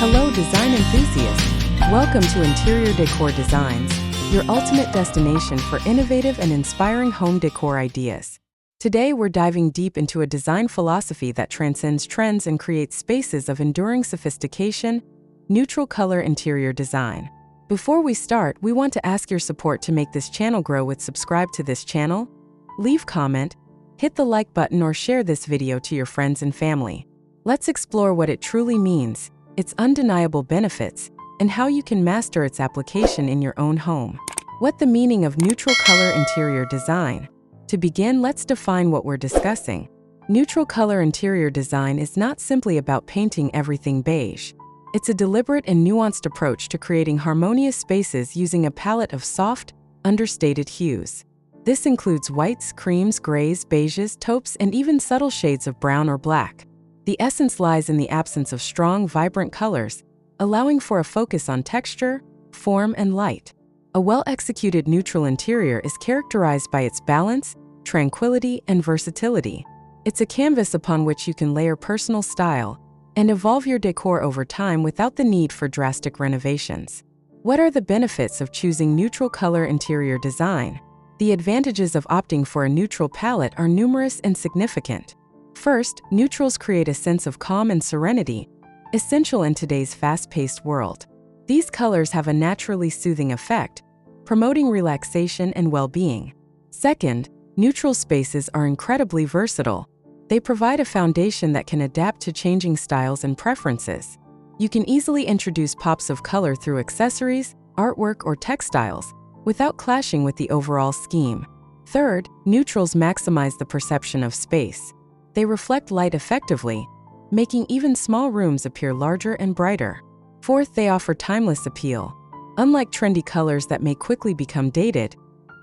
Hello design enthusiasts! Welcome to Interior Decor Designs, your ultimate destination for innovative and inspiring home decor ideas. Today we're diving deep into a design philosophy that transcends trends and creates spaces of enduring sophistication: neutral color interior design. Before we start, we want to ask your support to make this channel grow. Subscribe to this channel, leave comment, hit the like button, or share this video to your friends and family. Let's explore what it truly means, its undeniable benefits, and how you can master its application in your own home. What the meaning of neutral color interior design? To begin, let's define what we're discussing. Neutral color interior design is not simply about painting everything beige. It's a deliberate and nuanced approach to creating harmonious spaces using a palette of soft, understated hues. This includes whites, creams, grays, beiges, taupes, and even subtle shades of brown or black. The essence lies in the absence of strong, vibrant colors, allowing for a focus on texture, form, and light. A well-executed neutral interior is characterized by its balance, tranquility, and versatility. It's a canvas upon which you can layer personal style and evolve your decor over time without the need for drastic renovations. What are the benefits of choosing neutral color interior design? The advantages of opting for a neutral palette are numerous and significant. First, neutrals create a sense of calm and serenity, essential in today's fast-paced world. These colors have a naturally soothing effect, promoting relaxation and well-being. Second, neutral spaces are incredibly versatile. They provide a foundation that can adapt to changing styles and preferences. You can easily introduce pops of color through accessories, artwork, or textiles, without clashing with the overall scheme. Third, neutrals maximize the perception of space. They reflect light effectively, making even small rooms appear larger and brighter. Fourth, they offer timeless appeal. Unlike trendy colors that may quickly become dated,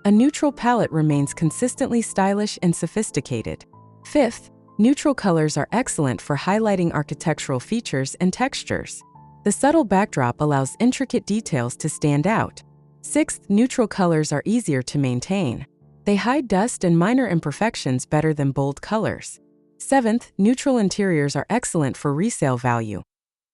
a neutral palette remains consistently stylish and sophisticated. Fifth, neutral colors are excellent for highlighting architectural features and textures. The subtle backdrop allows intricate details to stand out. Sixth, neutral colors are easier to maintain. They hide dust and minor imperfections better than bold colors. Seventh, neutral interiors are excellent for resale value,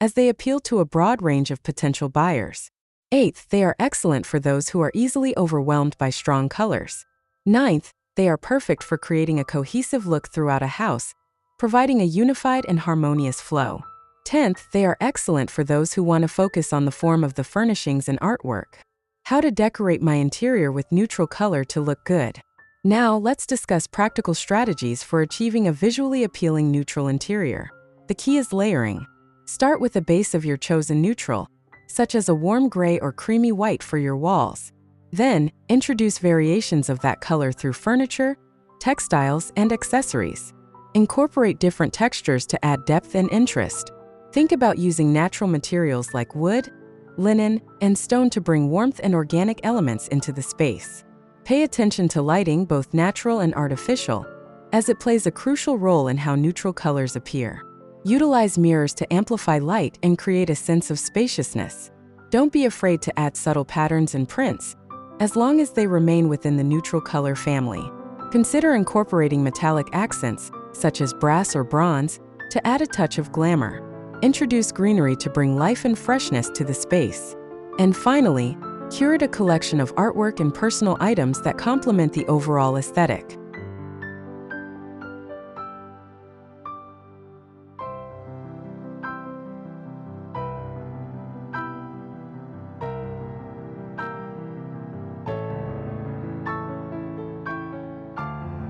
as they appeal to a broad range of potential buyers. Eighth, they are excellent for those who are easily overwhelmed by strong colors. Ninth, they are perfect for creating a cohesive look throughout a house, providing a unified and harmonious flow. 10th, they are excellent for those who want to focus on the form of the furnishings and artwork. How to decorate my interior with neutral color to look good. Now, let's discuss practical strategies for achieving a visually appealing neutral interior. The key is layering. Start with a base of your chosen neutral, such as a warm gray or creamy white for your walls. Then, introduce variations of that color through furniture, textiles, and accessories. Incorporate different textures to add depth and interest. Think about using natural materials like wood, linen, and stone to bring warmth and organic elements into the space. Pay attention to lighting, both natural and artificial, as it plays a crucial role in how neutral colors appear. Utilize mirrors to amplify light and create a sense of spaciousness. Don't be afraid to add subtle patterns and prints, as long as they remain within the neutral color family. Consider incorporating metallic accents, such as brass or bronze, to add a touch of glamour. Introduce greenery to bring life and freshness to the space. And finally, curate a collection of artwork and personal items that complement the overall aesthetic.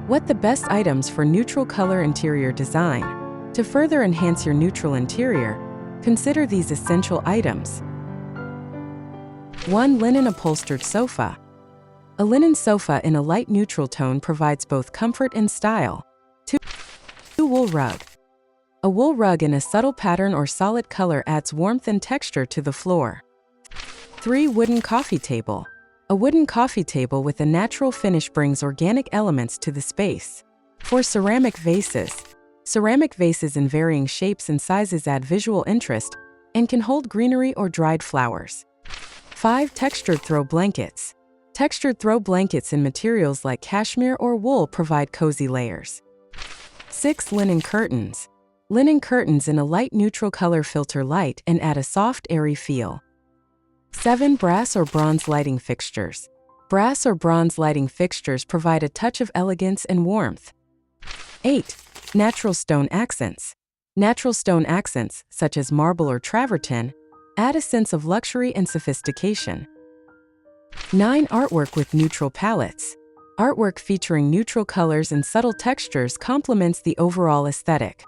What the best items for neutral color interior design? To further enhance your neutral interior, consider these essential items. 1. Linen upholstered sofa. A linen sofa in a light neutral tone provides both comfort and style. 2. Wool rug. A wool rug in a subtle pattern or solid color adds warmth and texture to the floor. 3. Wooden coffee table. A wooden coffee table with a natural finish brings organic elements to the space. 4. Ceramic vases. Ceramic vases in varying shapes and sizes add visual interest and can hold greenery or dried flowers. 5. Textured throw blankets. Textured throw blankets in materials like cashmere or wool provide cozy layers. 6. Linen curtains. Linen curtains in a light neutral color filter light and add a soft, airy feel. 7. Brass or bronze lighting fixtures. Brass or bronze lighting fixtures provide a touch of elegance and warmth. 8. Natural stone accents. Natural stone accents, such as marble or travertine, add a sense of luxury and sophistication. 9. Artwork with neutral palettes. Artwork featuring neutral colors and subtle textures complements the overall aesthetic.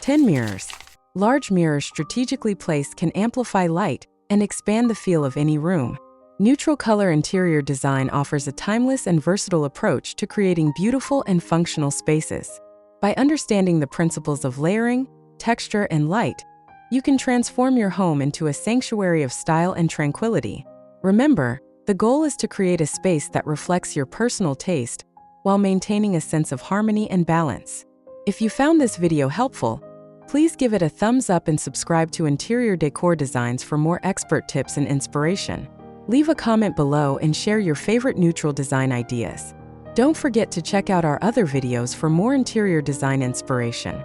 10. Mirrors. Large mirrors strategically placed can amplify light and expand the feel of any room. Neutral color interior design offers a timeless and versatile approach to creating beautiful and functional spaces. By understanding the principles of layering, texture, and light, you can transform your home into a sanctuary of style and tranquility. Remember, the goal is to create a space that reflects your personal taste while maintaining a sense of harmony and balance. If you found this video helpful, please give it a thumbs up and subscribe to Interior Decor Designs for more expert tips and inspiration. Leave a comment below and share your favorite neutral design ideas. Don't forget to check out our other videos for more interior design inspiration.